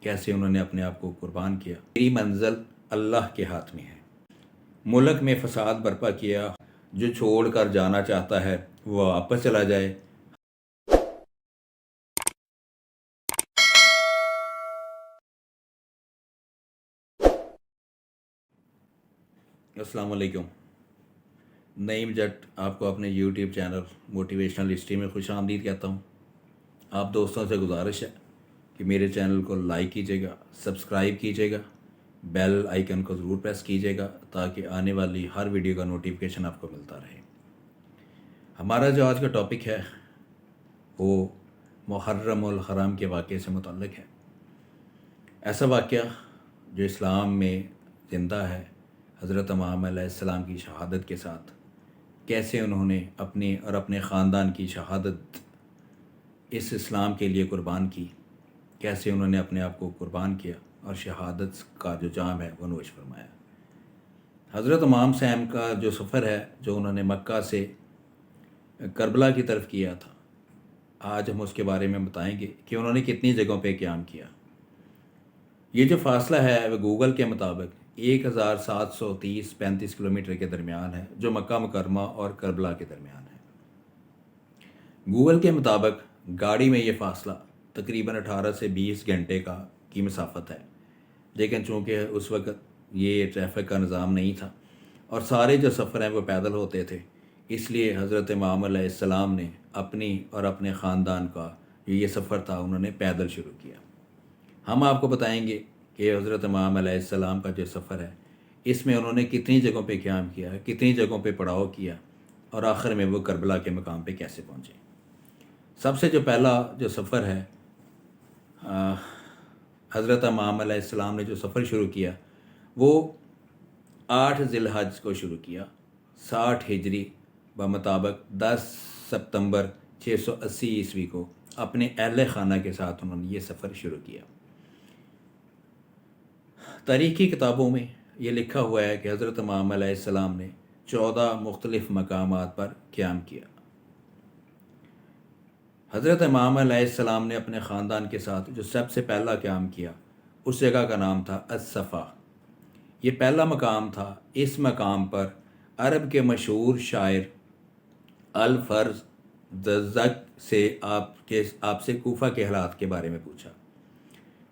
کیسے انہوں نے اپنے آپ کو قربان کیا۔ میری منزل اللہ کے ہاتھ میں ہے۔ ملک میں فساد برپا کیا، جو چھوڑ کر جانا چاہتا ہے وہ واپس چلا جائے۔ السلام علیکم، نعیم جٹ آپ کو اپنے یوٹیوب چینل موٹیویشنل ہسٹری میں خوش آمدید کہتا ہوں۔ آپ دوستوں سے گزارش ہے کہ میرے چینل کو لائک کیجیے گا، سبسکرائب کیجیے گا، بیل آئیکن کو ضرور پریس کیجیے گا تاکہ آنے والی ہر ویڈیو کا نوٹیفیکیشن آپ کو ملتا رہے۔ ہمارا جو آج کا ٹاپک ہے وہ محرم الحرام کے واقعے سے متعلق ہے۔ ایسا واقعہ جو اسلام میں زندہ ہے، حضرت امام علیہ السلام کی شہادت کے ساتھ کیسے انہوں نے اپنی اور اپنے خاندان کی شہادت اس اسلام کے لیے قربان کی، کیسے انہوں نے اپنے آپ کو قربان کیا اور شہادت کا جو جام ہے وہ نوش فرمایا۔ حضرت امام صاحب کا جو سفر ہے جو انہوں نے مکہ سے کربلا کی طرف کیا تھا، آج ہم اس کے بارے میں بتائیں گے کہ انہوں نے کتنی جگہوں پہ قیام کیا۔ یہ جو فاصلہ ہے وہ گوگل کے مطابق 1735 کلومیٹر کے درمیان ہے، جو مکہ مکرمہ اور کربلا کے درمیان ہے۔ گوگل کے مطابق گاڑی میں یہ فاصلہ تقریباً 18 سے 20 گھنٹے کی مسافت ہے، لیکن چونکہ اس وقت یہ ٹریفک کا نظام نہیں تھا اور سارے جو سفر ہیں وہ پیدل ہوتے تھے، اس لیے حضرت امام علیہ السلام نے اپنی اور اپنے خاندان کا جو یہ سفر تھا انہوں نے پیدل شروع کیا۔ ہم آپ کو بتائیں گے کہ حضرت امام علیہ السلام کا جو سفر ہے اس میں انہوں نے کتنی جگہوں پہ قیام کیا، کتنی جگہوں پہ پڑاؤ کیا اور آخر میں وہ کربلا کے مقام پہ کیسے پہنچے۔ سب سے جو پہلا جو سفر ہے، حضرت امام علیہ السلام نے جو سفر شروع کیا وہ 8 ذی الحج کو شروع کیا، 60 ہجری بمطابق 10 ستمبر 680 عیسوی کو اپنے اہل خانہ کے ساتھ انہوں نے یہ سفر شروع کیا۔ تاریخی کتابوں میں یہ لکھا ہوا ہے کہ حضرت امام علیہ السلام نے 14 مختلف مقامات پر قیام کیا۔ حضرت امام علیہ السلام نے اپنے خاندان کے ساتھ جو سب سے پہلا قیام کیا اس جگہ کا نام تھا الصفا۔ یہ پہلا مقام تھا۔ اس مقام پر عرب کے مشہور شاعر الفرز دزک سے آپ سے کوفہ کے حالات کے بارے میں پوچھا۔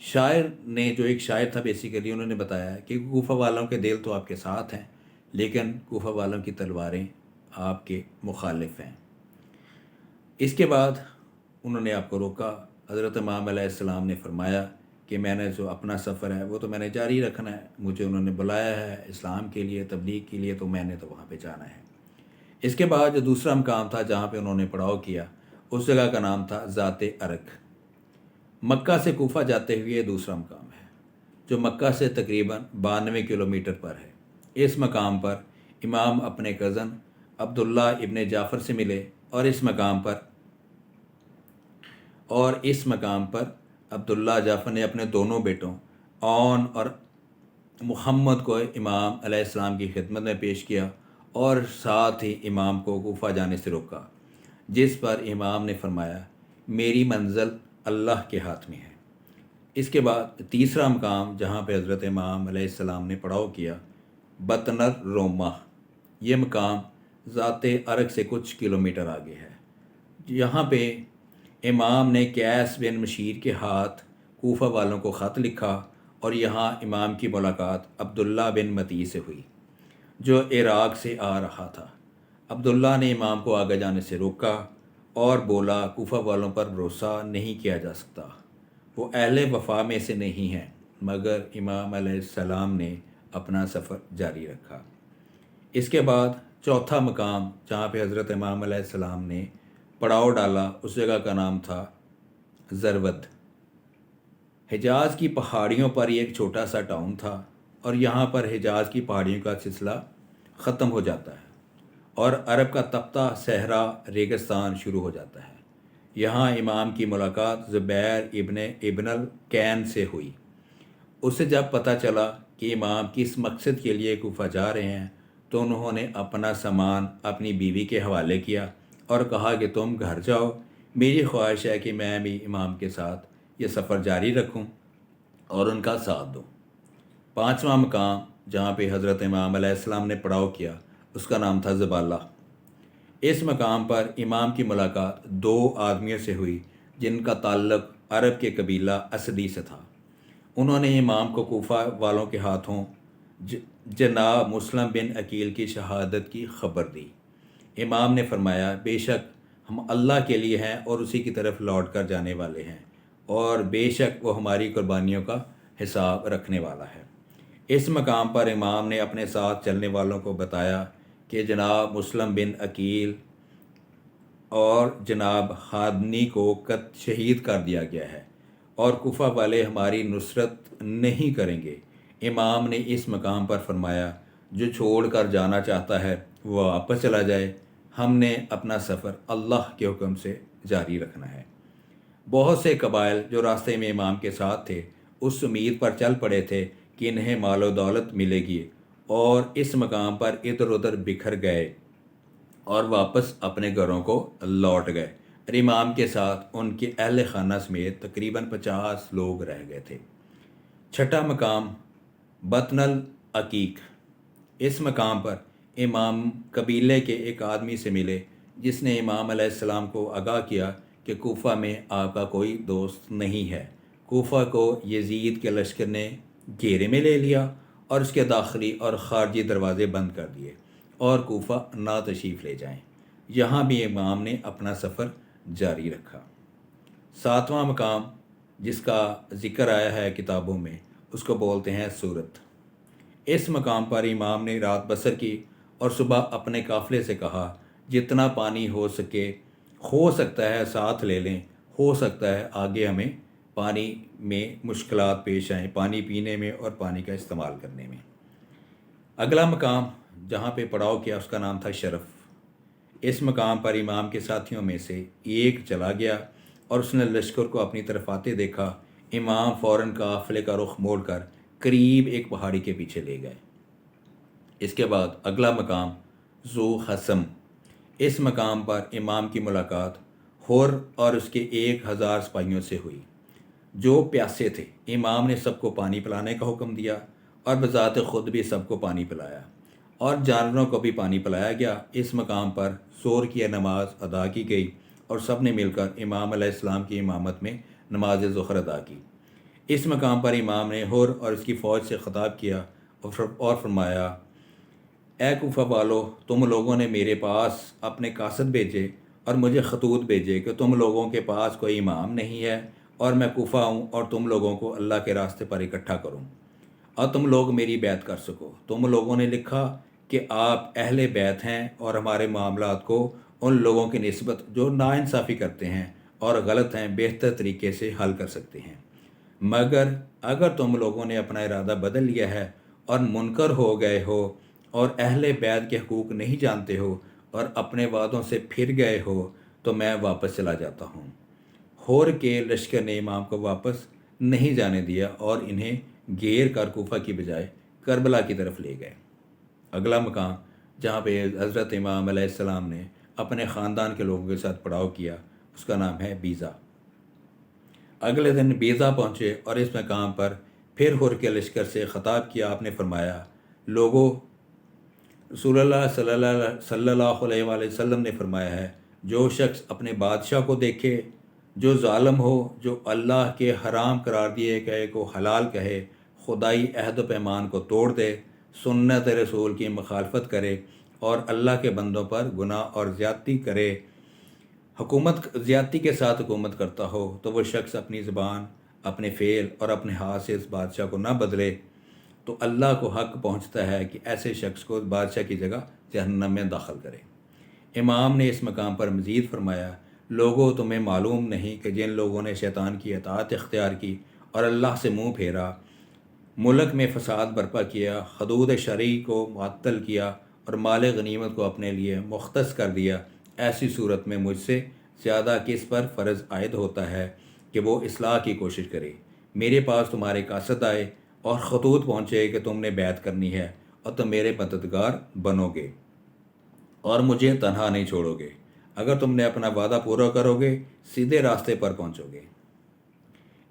شاعر نے جو ایک شاعر تھا بیسیکلی انہوں نے بتایا کہ کوفہ والوں کے دل تو آپ کے ساتھ ہیں لیکن کوفہ والوں کی تلواریں آپ کے مخالف ہیں۔ اس کے بعد انہوں نے آپ کو روکا۔ حضرت امام علیہ السلام نے فرمایا کہ میں نے جو اپنا سفر ہے وہ تو میں نے جاری رکھنا ہے، مجھے انہوں نے بلایا ہے اسلام کے لیے، تبلیغ کے لیے، تو میں نے تو وہاں پہ جانا ہے۔ اس کے بعد جو دوسرا مقام تھا جہاں پہ انہوں نے پڑاؤ کیا اس جگہ کا نام تھا ذات ارق۔ مکہ سے کوفہ جاتے ہوئے یہ دوسرا مقام ہے جو مکہ سے تقریباً 92 کلومیٹر پر ہے۔ اس مقام پر امام اپنے کزن عبداللہ ابن جعفر سے ملے اور اس مقام پر عبداللہ جعفر نے اپنے دونوں بیٹوں اون اور محمد کو امام علیہ السلام کی خدمت میں پیش کیا اور ساتھ ہی امام کو کوفہ جانے سے روکا، جس پر امام نے فرمایا میری منزل اللہ کے ہاتھ میں ہے۔ اس کے بعد تیسرا مقام جہاں پہ حضرت امام علیہ السلام نے پڑاؤ کیا بطن الرومہ، یہ مقام ذات ارق سے کچھ کلومیٹر آگے ہے۔ یہاں پہ امام نے قیس بن مشیر کے ہاتھ کوفہ والوں کو خط لکھا اور یہاں امام کی ملاقات عبداللہ بن متی سے ہوئی جو عراق سے آ رہا تھا۔ عبداللہ نے امام کو آگے جانے سے روکا اور بولا کوفہ والوں پر بھروسہ نہیں کیا جا سکتا، وہ اہل وفا میں سے نہیں ہیں، مگر امام علیہ السلام نے اپنا سفر جاری رکھا۔ اس کے بعد چوتھا مقام جہاں پہ حضرت امام علیہ السلام نے پڑاؤ ڈالا اس جگہ کا نام تھا زرود۔ حجاز کی پہاڑیوں پر یہ ایک چھوٹا سا ٹاؤن تھا اور یہاں پر حجاز کی پہاڑیوں کا سلسلہ ختم ہو جاتا ہے اور عرب کا تپتا صحرا ریگستان شروع ہو جاتا ہے۔ یہاں امام کی ملاقات زبیر ابن الکین سے ہوئی۔ اسے جب پتہ چلا کہ امام کس مقصد کے لیے کوفہ جا رہے ہیں تو انہوں نے اپنا سامان اپنی بیوی کے حوالے کیا اور کہا کہ تم گھر جاؤ، میری خواہش ہے کہ میں بھی امام کے ساتھ یہ سفر جاری رکھوں اور ان کا ساتھ دو۔ پانچواں مقام جہاں پہ حضرت امام علیہ السلام نے پڑاؤ کیا اس کا نام تھا زبالہ۔ اس مقام پر امام کی ملاقات دو آدمیوں سے ہوئی جن کا تعلق عرب کے قبیلہ اسدی سے تھا۔ انہوں نے امام کو کوفہ والوں کے ہاتھوں جناب مسلم بن عقیل کی شہادت کی خبر دی۔ امام نے فرمایا، بے شک ہم اللہ کے لیے ہیں اور اسی کی طرف لوٹ کر جانے والے ہیں، اور بے شک وہ ہماری قربانیوں کا حساب رکھنے والا ہے۔ اس مقام پر امام نے اپنے ساتھ چلنے والوں کو بتایا کہ جناب مسلم بن عقیل اور جناب خادنی کو شہید کر دیا گیا ہے اور کوفہ والے ہماری نصرت نہیں کریں گے۔ امام نے اس مقام پر فرمایا، جو چھوڑ کر جانا چاہتا ہے وہ واپس چلا جائے، ہم نے اپنا سفر اللہ کے حکم سے جاری رکھنا ہے۔ بہت سے قبائل جو راستے میں امام کے ساتھ تھے اس امید پر چل پڑے تھے کہ انہیں مال و دولت ملے گی، اور اس مقام پر ادھر ادھر بکھر گئے اور واپس اپنے گھروں کو لوٹ گئے، اور امام کے ساتھ ان کے اہل خانہ سمیت تقریباً 50 لوگ رہ گئے تھے۔ چھٹا مقام بطن العقیق۔ اس مقام پر امام قبیلے کے ایک آدمی سے ملے جس نے امام علیہ السلام کو آگاہ کیا کہ کوفہ میں آپ کا کوئی دوست نہیں ہے۔ کوفہ کو یزید کے لشکر نے گھیرے میں لے لیا اور اس کے داخلی اور خارجی دروازے بند کر دیے، اور کوفہ نہ تشریف لے جائیں۔ یہاں بھی امام نے اپنا سفر جاری رکھا۔ ساتواں مقام جس کا ذکر آیا ہے کتابوں میں اس کو بولتے ہیں سورت۔ اس مقام پر امام نے رات بسر کی اور صبح اپنے قافلے سے کہا، جتنا پانی ہو سکتا ہے ساتھ لے لیں، ہو سکتا ہے آگے ہمیں پانی میں مشکلات پیش آئیں، پانی پینے میں اور پانی کا استعمال کرنے میں۔ اگلا مقام جہاں پہ پڑاؤ کیا اس کا نام تھا شرف۔ اس مقام پر امام کے ساتھیوں میں سے ایک چلا گیا اور اس نے لشکر کو اپنی طرف آتے دیکھا۔ امام فوراً قافلے کا رخ موڑ کر قریب ایک پہاڑی کے پیچھے لے گئے۔ اس کے بعد اگلا مقام ذو حسم۔ اس مقام پر امام کی ملاقات حر اور اس کے 1000 سپاہیوں سے ہوئی جو پیاسے تھے۔ امام نے سب کو پانی پلانے کا حکم دیا اور بذات خود بھی سب کو پانی پلایا اور جانوروں کو بھی پانی پلایا گیا۔ اس مقام پر ظہر کی نماز ادا کی گئی اور سب نے مل کر امام علیہ السلام کی امامت میں نماز ظہر ادا کی۔ اس مقام پر امام نے حر اور اس کی فوج سے خطاب کیا اور فرمایا، اے کوفہ والو، تم لوگوں نے میرے پاس اپنے قاصد بھیجے اور مجھے خطوط بھیجے کہ تم لوگوں کے پاس کوئی امام نہیں ہے اور میں کوفہ ہوں اور تم لوگوں کو اللہ کے راستے پر اکٹھا کروں اور تم لوگ میری بیعت کر سکو۔ تم لوگوں نے لکھا کہ آپ اہل بیعت ہیں اور ہمارے معاملات کو ان لوگوں کی نسبت جو ناانصافی کرتے ہیں اور غلط ہیں بہتر طریقے سے حل کر سکتے ہیں، مگر اگر تم لوگوں نے اپنا ارادہ بدل لیا ہے اور منکر ہو گئے ہو اور اہل بیت کے حقوق نہیں جانتے ہو اور اپنے وعدوں سے پھر گئے ہو تو میں واپس چلا جاتا ہوں۔ حور کے لشکر نے امام کو واپس نہیں جانے دیا اور انہیں گھیر کر کوفہ کی بجائے کربلا کی طرف لے گئے۔ اگلا مقام جہاں پہ حضرت امام علیہ السلام نے اپنے خاندان کے لوگوں کے ساتھ پڑاؤ کیا اس کا نام ہے بیضا۔ اگلے دن بیضا پہنچے اور اس مقام پر پھر حر کے لشکر سے خطاب کیا۔ آپ نے فرمایا، لوگوں، رسول اللہ صلی اللہ علیہ وآلہ وسلم نے فرمایا ہے، جو شخص اپنے بادشاہ کو دیکھے جو ظالم ہو، جو اللہ کے حرام قرار دیے گئے کو حلال کہے، خدائی عہد و پیمان کو توڑ دے، سنت رسول کی مخالفت کرے اور اللہ کے بندوں پر گناہ اور زیادتی کرے، زیادتی کے ساتھ حکومت کرتا ہو، تو وہ شخص اپنی زبان، اپنے فعل اور اپنے ہاتھ سے اس بادشاہ کو نہ بدلے تو اللہ کو حق پہنچتا ہے کہ ایسے شخص کو بادشاہ کی جگہ جہنم میں داخل کرے۔ امام نے اس مقام پر مزید فرمایا، لوگوں، تمہیں معلوم نہیں کہ جن لوگوں نے شیطان کی اطاعت اختیار کی اور اللہ سے منہ پھیرا، ملک میں فساد برپا کیا، حدود شرعی کو معطل کیا اور مال غنیمت کو اپنے لیے مختص کر دیا، ایسی صورت میں مجھ سے زیادہ کس پر فرض عائد ہوتا ہے کہ وہ اصلاح کی کوشش کرے۔ میرے پاس تمہارے قاصد آئے اور خطوط پہنچے کہ تم نے بیعت کرنی ہے اور تم میرے مددگار بنو گے اور مجھے تنہا نہیں چھوڑو گے۔ اگر تم نے اپنا وعدہ پورا کرو گے، سیدھے راستے پر پہنچو گے۔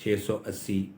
680